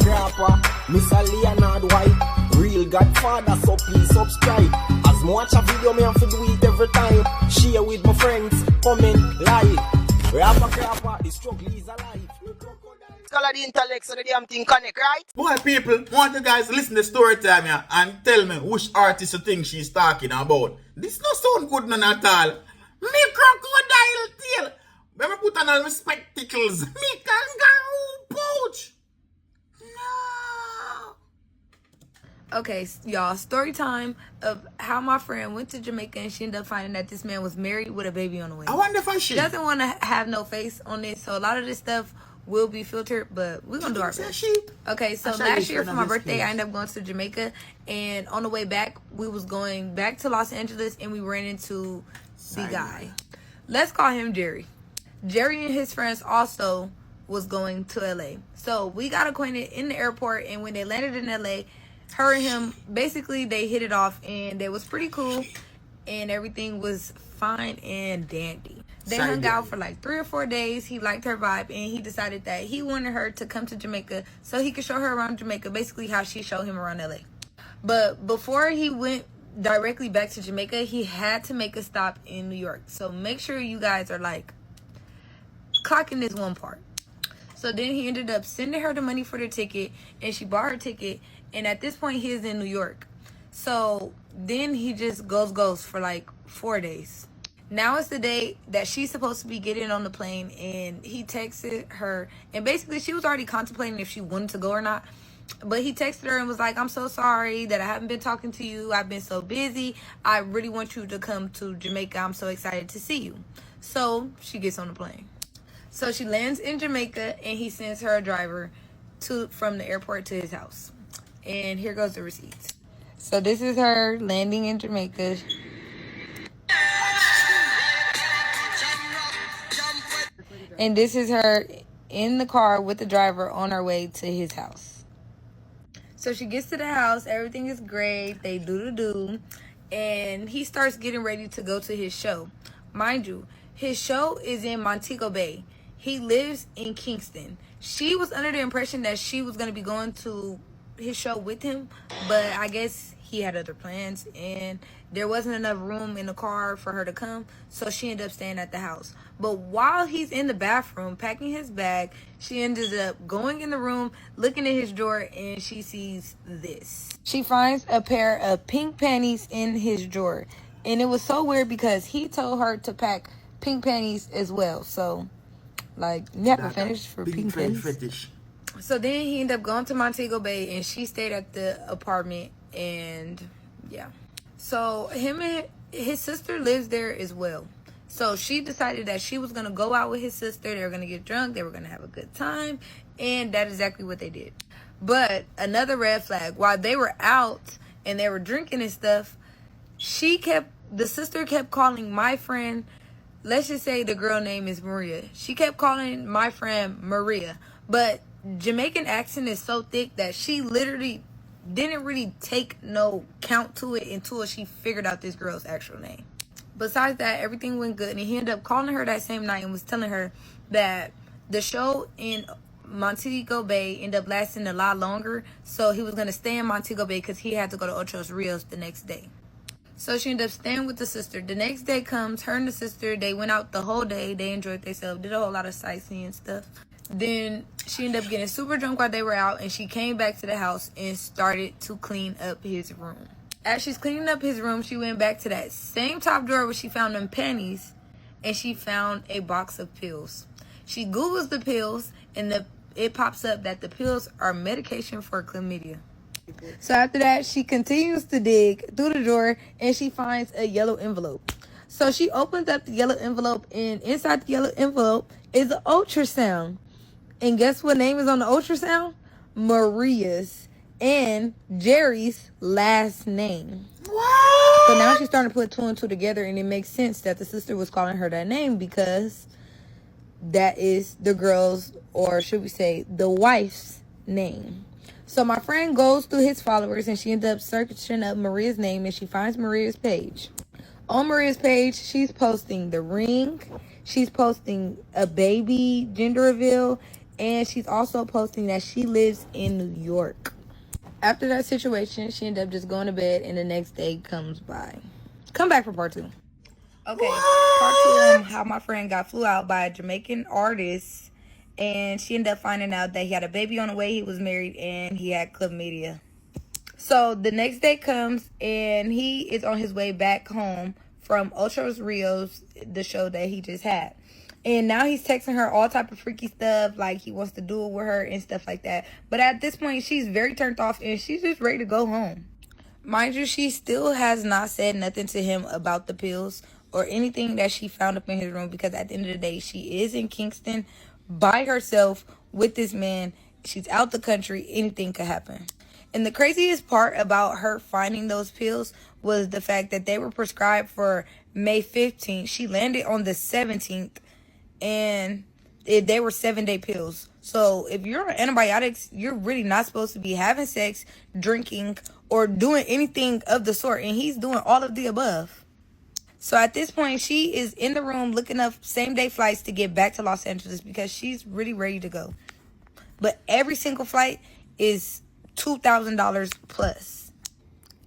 crapper, Mr. Leonard White, real Godfather, so please subscribe. As me watch a video, me have to do it every time. Share with my friends, comment, like. Rapper, crapper, the struggle is alive. Color the intellect so the damn thing connect, right? Boy, people, want you guys to listen to story time here and tell me which artist you think she's talking about. This no sound good none at all. Me crocodile tail. Let me put on all my spectacles. Me kangaroo pouch. No. Okay, y'all, story time of how my friend went to Jamaica and she ended up finding that this man was married with a baby on the way. I wonder if She doesn't want to have no face on this, so a lot of this stuff will be filtered, but we're gonna do our best. Okay, so last year for my birthday, I ended up going to Jamaica, and on the way back, we was going back to Los Angeles, and we ran into the guy. Let's call him Jerry. Jerry and his friends also was going to LA. So we got acquainted in the airport, and when they landed in LA, her and him, basically they hit it off, and it was pretty cool, and everything was fine and dandy. They hung out for like 3 or 4 days. He liked her vibe, and he decided that he wanted her to come to Jamaica so he could show her around Jamaica, basically how she showed him around LA. But before he went directly back to Jamaica, he had to make a stop in New York. So make sure you guys are like clocking this one part. So then he ended up sending her the money for the ticket, and she bought her ticket, and at this point he is in New York. So then he just goes for like 4 days. Now it's the day that she's supposed to be getting on the plane, and he texted her, and basically she was already contemplating if she wanted to go or not. But he texted her and was like, I'm so sorry that I haven't been talking to you. I've been so busy. I really want you to come to Jamaica. I'm so excited to see you. So she gets on the plane. So she lands in Jamaica, and he sends her a driver from the airport to his house. And here goes the receipts. So this is her landing in Jamaica. And this is her in the car with the driver on her way to his house. So she gets to the house. Everything is great. They do. And he starts getting ready to go to his show. Mind you, his show is in Montego Bay. He lives in Kingston. She was under the impression that she was going to be going to his show with him. But I guess he had other plans, and there wasn't enough room in the car for her to come, so she ended up staying at the house. But while he's in the bathroom packing his bag, she ended up going in the room, looking in his drawer, and she sees this. She finds a pair of pink panties in his drawer, and it was so weird because he told her to pack pink panties as well. So, like, never finished for pink panties. So then he ended up going to Montego Bay, and she stayed at the apartment, and yeah. So him and his sister lives there as well. So she decided that she was going to go out with his sister. They were going to get drunk. They were going to have a good time. And that's exactly what they did. But another red flag, while they were out and they were drinking and stuff, the sister kept calling my friend, let's just say the girl name is Maria. She kept calling my friend Maria. But Jamaican accent is so thick that she literally didn't really take no count to it until she figured out this girl's actual name. Besides that, everything went good, and he ended up calling her that same night and was telling her that the show in Montego Bay ended up lasting a lot longer, so he was going to stay in Montego Bay because he had to go to Ocho Rios the next day. So she ended up staying with the sister. The next day comes, her and the sister, they went out the whole day. They enjoyed themselves, did a whole lot of sightseeing and stuff. Then she ended up getting super drunk while they were out, and she came back to the house and started to clean up his room. As she's cleaning up his room, she went back to that same top drawer where she found them panties, and she found a box of pills. She Googles the pills, and it pops up that the pills are medication for chlamydia. So after that, she continues to dig through the drawer, and she finds a yellow envelope. So she opens up the yellow envelope, and inside the yellow envelope is an ultrasound. And guess what name is on the ultrasound? Maria's and Jerry's last name. What? So now she's starting to put 2 and 2 together, and it makes sense that the sister was calling her that name because that is the girl's, or should we say, the wife's name. So my friend goes through his followers, and she ends up searching up Maria's name, and she finds Maria's page. On Maria's page, she's posting the ring. She's posting a baby gender reveal. And she's also posting that she lives in New York. After that situation, she ended up just going to bed, and the next day comes by. Come back for part 2. Okay, part 2 on how my friend got flew out by a Jamaican artist, and she ended up finding out that he had a baby on the way, he was married, and he had chlamydia. So the next day comes, and he is on his way back home from Ocho Rios, the show that he just had. And now he's texting her all type of freaky stuff, like he wants to do it with her and stuff like that. But at this point, she's very turned off, and she's just ready to go home. Mind you, she still has not said nothing to him about the pills or anything that she found up in his room, because at the end of the day, she is in Kingston by herself with this man. She's out the country. Anything could happen. And the craziest part about her finding those pills was the fact that they were prescribed for May 15th. She landed on the 17th, and they were 7-day pills. So if you're on antibiotics, you're really not supposed to be having sex, drinking, or doing anything of the sort. And he's doing all of the above. So at this point, she is in the room looking up same-day flights to get back to Los Angeles because she's really ready to go. But every single flight is $2,000 plus.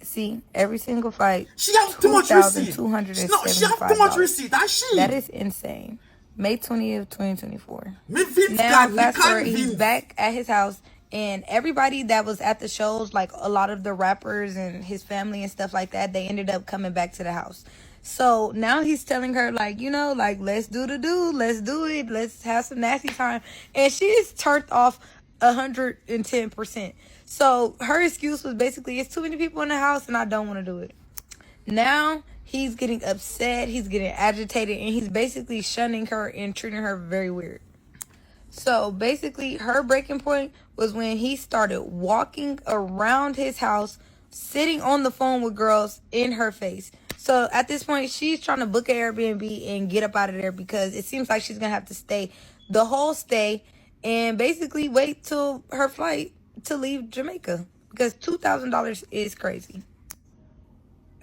See, every single flight. She has too much receipt. No, she has too much receipt. That is insane. May 20th, 2024. Now, fast forward, he's back at his house, and everybody that was at the shows, like a lot of the rappers and his family and stuff like that, they ended up coming back to the house. So now he's telling her, like, you know, like, let's do the do, let's do it, let's have some nasty time. And she is turned off 110%. So her excuse was basically, it's too many people in the house and I don't want to do it. Now he's getting upset, he's getting agitated, and he's basically shunning her and treating her very weird. So basically her breaking point was when he started walking around his house, sitting on the phone with girls in her face. So at this point, she's trying to book an Airbnb and get up out of there, because it seems like she's going to have to stay the whole stay and basically wait till her flight to leave Jamaica, because $2,000 is crazy.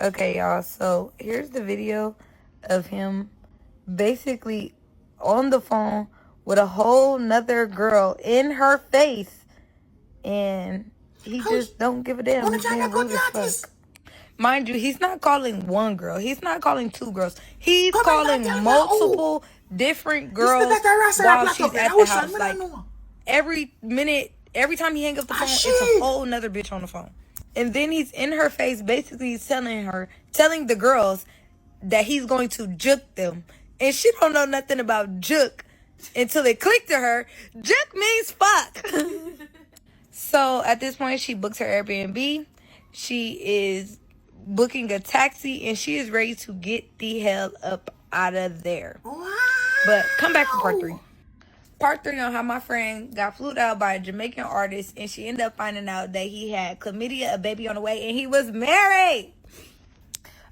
Okay, y'all. So here's the video of him basically on the phone with a whole nother girl in her face, and he just don't give a damn. He's being rude as fuck. Mind you, he's not calling one girl. He's not calling two girls. He's calling multiple different girls while she's at the house. Like, every minute, every time he hangs up the phone, it's a whole nother bitch on the phone. And then he's in her face, basically telling the girls that he's going to juke them. And she don't know nothing about juke until it clicked to her. Juke means fuck. So at this point, she books her Airbnb. She is booking a taxi, and she is ready to get the hell up out of there. Wow. But come back for part 3. Part 3 on how my friend got flew out by a Jamaican artist, and she ended up finding out that he had chlamydia, a baby on the way, and he was married.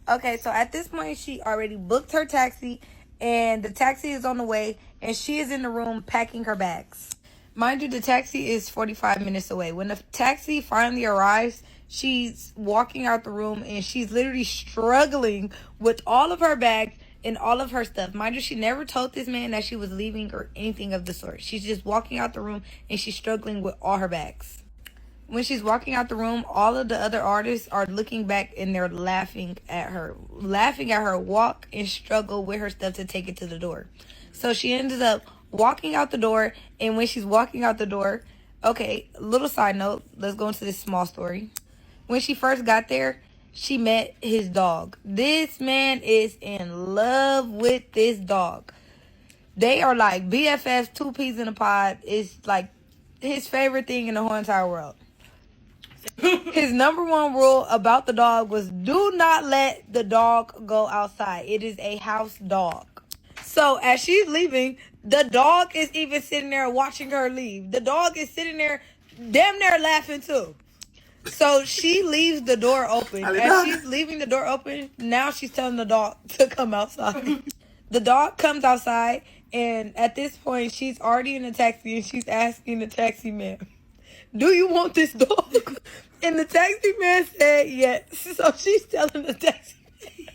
Okay, so at this point, she already booked her taxi, and the taxi is on the way, and she is in the room packing her bags. Mind you, the taxi is 45 minutes away. When the taxi finally arrives, she's walking out the room, and she's literally struggling with all of her bags and all of her stuff. Mind you, she never told this man that she was leaving or anything of the sort. She's just walking out the room, and she's struggling with all her bags. When she's walking out the room, all of the other artists are looking back, and they're laughing at her walk and struggle with her stuff to take it to the door. So she ended up walking out the door, and when she's walking out the door, okay, little side note, let's go into this small story. When she first got there, she met his dog. This man is in love with this dog. They are like BFFs, 2 peas in a pod. It's like his favorite thing in the whole entire world. His number one rule about the dog was, do not let the dog go outside. It is a house dog. So as she's leaving, the dog is even sitting there watching her leave. The dog is sitting there damn near laughing too. So she leaves the door open. As she's leaving the door open, now she's telling the dog to come outside. The dog comes outside, and at this point, she's already in the taxi, and she's asking the taxi man, do you want this dog? And the taxi man said yes. So she's telling the taxi man.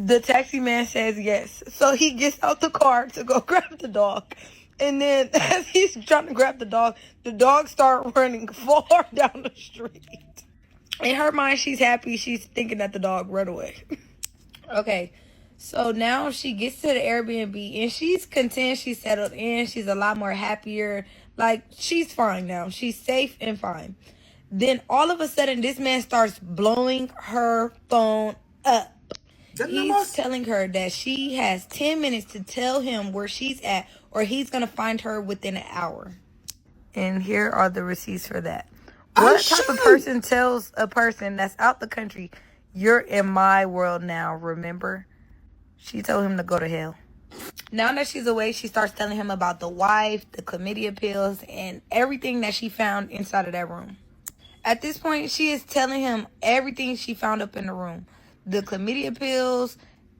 The taxi man says yes. So he gets out the car to go grab the dog. And then as he's trying to grab the dog start running far down the street. In her mind, she's happy. She's thinking that the dog ran away. Okay. So now she gets to the Airbnb and she's content. She's settled in. She's a lot more happier. Like, she's fine now. She's safe and fine. Then all of a sudden, this man starts blowing her phone up. He's telling her that she has 10 minutes to tell him where she's at or he's going to find her within an hour. And here are the receipts for that. What type of person tells a person that's out the country, you're in my world now, remember? She told him to go to hell. Now that she's away, she starts telling him about the wife, the chlamydia pills, and everything that she found inside of that room. At this point, she is telling him everything she found up in the room. The chlamydia pills,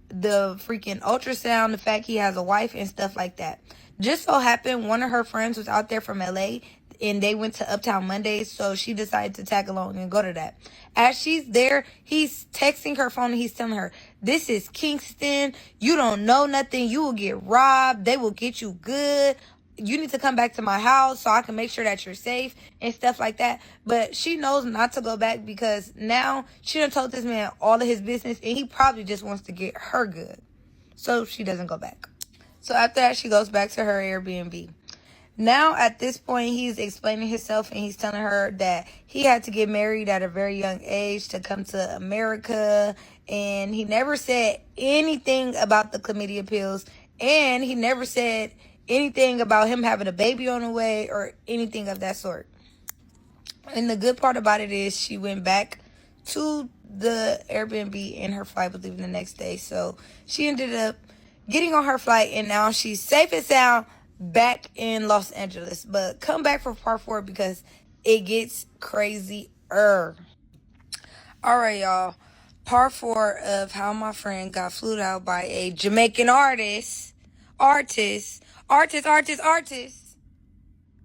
the freaking ultrasound, the fact he has a wife and stuff like that. Just so happened, one of her friends was out there from LA and they went to Uptown Mondays, so she decided to tag along and go to that. As she's there, he's texting her phone and he's telling her, this is Kingston. You don't know nothing. You will get robbed. They will get you good. You need to come back to my house so I can make sure that you're safe and stuff like that. But she knows not to go back because now she done told this man all of his business and he probably just wants to get her good. So she doesn't go back. So after that, she goes back to her Airbnb. Now, at this point, he's explaining himself and he's telling her that he had to get married at a very young age to come to America. And he never said anything about the chlamydia pills. And he never said anything about him having a baby on the way or anything of that sort. And the good part about it is she went back to the Airbnb and her flight was leaving the next day. So she ended up getting on her flight and now she's safe and sound back in Los Angeles. But come back for part 4 because it gets crazier. Alright, y'all. Part 4 of how my friend got flued out by a Jamaican artist.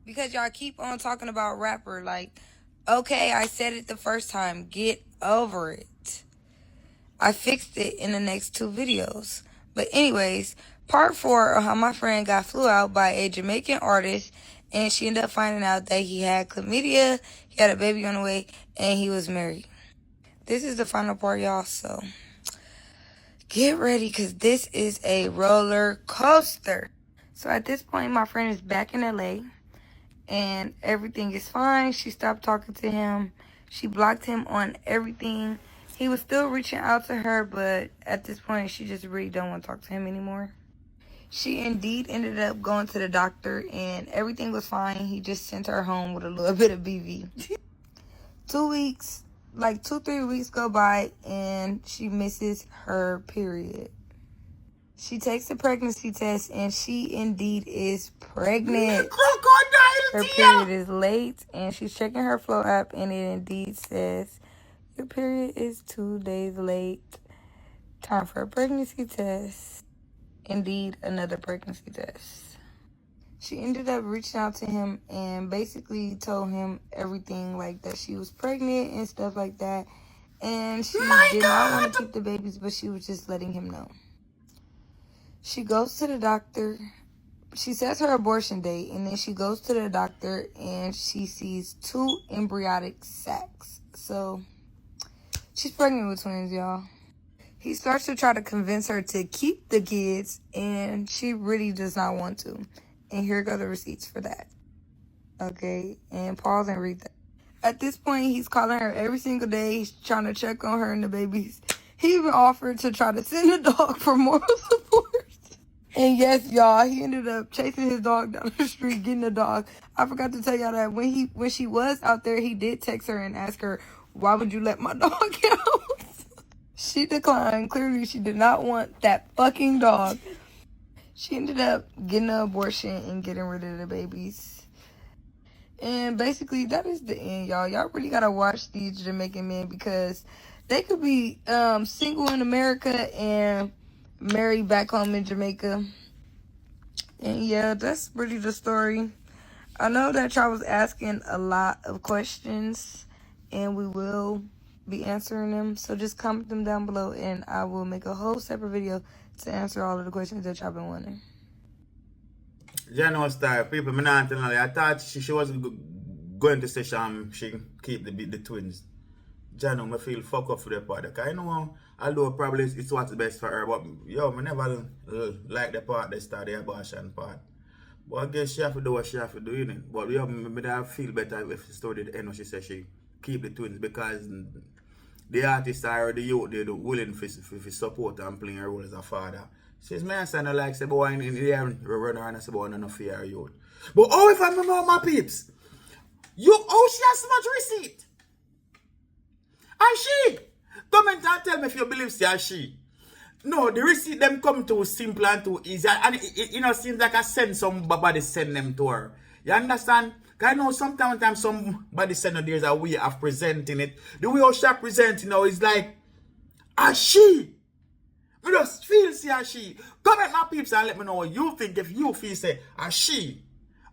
Because y'all keep on talking about rapper. Like, okay, I said it the first time. Get over it. I fixed it in the next 2 videos. But anyways, part 4 of how my friend got flew out by a Jamaican artist. And she ended up finding out that he had chlamydia, he had a baby on the way, and he was married. This is the final part, y'all. So get ready because this is a roller coaster. So at this point, my friend is back in LA. And everything is fine. She stopped talking to him. She blocked him on everything. He was still reaching out to her, but at this point, she just really don't want to talk to him anymore. She indeed ended up going to the doctor, and everything was fine. He just sent her home with a little bit of BV. 2 weeks, like 2-3 weeks go by, and she misses her period. She takes a pregnancy test, and she indeed is pregnant. Her period is late, and she's checking her flow app, and it indeed says, your period is 2 days late. Time for a pregnancy test. Indeed, another pregnancy test. She ended up reaching out to him and basically told him everything, like that she was pregnant and stuff like that. And she did not want to keep the babies, but she was just letting him know. She goes to the doctor. She sets her abortion date, and then she goes to the doctor, and she sees 2 embryonic sacs. So she's pregnant with twins, y'all. He starts to try to convince her to keep the kids, and she really does not want to. And here go the receipts for that. Okay, and pause and read that. At this point, he's calling her every single day. He's trying to check on her and the babies. He even offered to try to send the dog for moral support. And yes, y'all, he ended up chasing his dog down the street, getting the dog. I forgot to tell y'all that when she was out there, he did text her and ask her, why would you let my dog out? She declined. Clearly, she did not want that fucking dog. She ended up getting an abortion and getting rid of the babies. And basically, that is the end, y'all. Y'all really gotta watch these Jamaican men because they could be single in America and married back home in Jamaica. And yeah, that's really the story. I know that y'all was asking a lot of questions, and we will be answering them. So just comment them down below, and I will make a whole separate video to answer all of the questions that y'all been wondering. General Star, people, me not telling her. I thought she was going to say she keep the twins. Jano, me feel fuck up for the part. Because I know, although probably it's what's best for her, but yo, me never like the part they start the abortion part. But I guess she have to do what she have to do, innit? But yo, I feel better if the story at the end when she says she keep the twins because the artist or the youth, they're willing for support and playing a role as a father. Says, my son like say, boy, in the air, run around and say, boy, no fear youth. But oh, if I remember my peeps, she has so much receipt. And she, comment and tell me if you believe she. No, the receipt them come too simple and too easy. And it seems like I somebody send them to her. You understand? Because I know sometimes somebody send her, there's a way of presenting it. The way she presenting now is like, she. We just feel she. Comment my peeps and let me know what you think if you feel say she.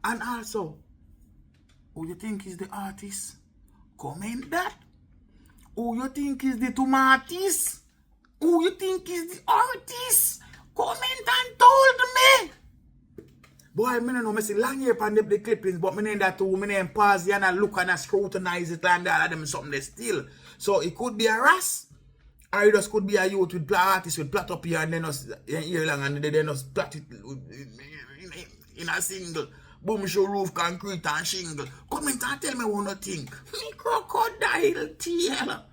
And also, who you think is the artist? Comment that. Who you think is the tomatoes? Who you think is the artist? Comment and told me. Boy, I don't know, I see long here on the clippings, but I name that too. I name pause and I look and I scrutinize it and all of them something they steal. So it could be a ras. Or it just could be a youth with artist with plot up here and then us here long and then us plot it in a single. Boom show roof, concrete and shingle. Comment and tell me what you think. Me crocodile tail.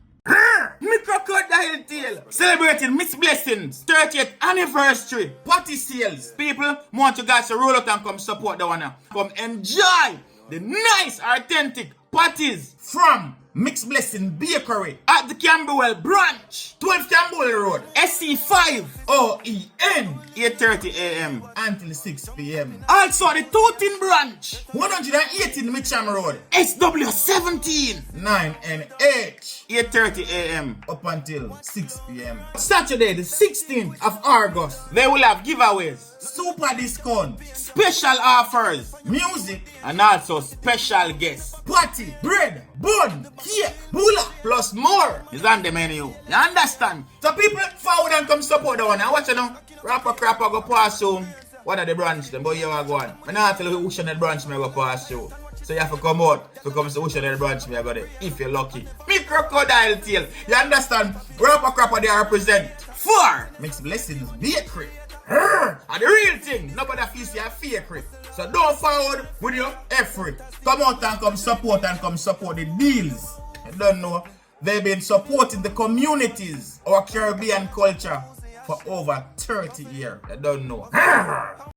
Me crocodile tail. Celebrating Miss Blessings 30th anniversary. Party sales. People want you guys to roll out and come support the one. Come enjoy the nice, authentic parties from Mixed Blessing Bakery at the Camberwell branch, 12 Camberwell Road, SC5 OEN, 8:30 a.m. until 6 p.m. Also the Totin branch, 118 Mitcham Road, SW17 9NH, 8:30 a.m. up until 6 p.m. Saturday the 16th of August, they will have giveaways, super discount, special offers, music, and also special guests. Party, bread, bun, cake, bula, plus more is on the menu. You understand? So people forward and come support the one. And watch you know, rapper crapper go pass through. What are the branch them? But you are going. I'm not tell you which one the branch me go pass through. So you have to come out to come to which one the branch me go there. If you're lucky. Me crocodile tail. You understand? Rapper crapper they represent for Mixed Blessings Bakery. And the real thing, nobody feels you a fake. So don't forward with your effort. Come out and come support the deals. You don't know, they've been supporting the communities, our Caribbean culture for over 30 years. You don't know.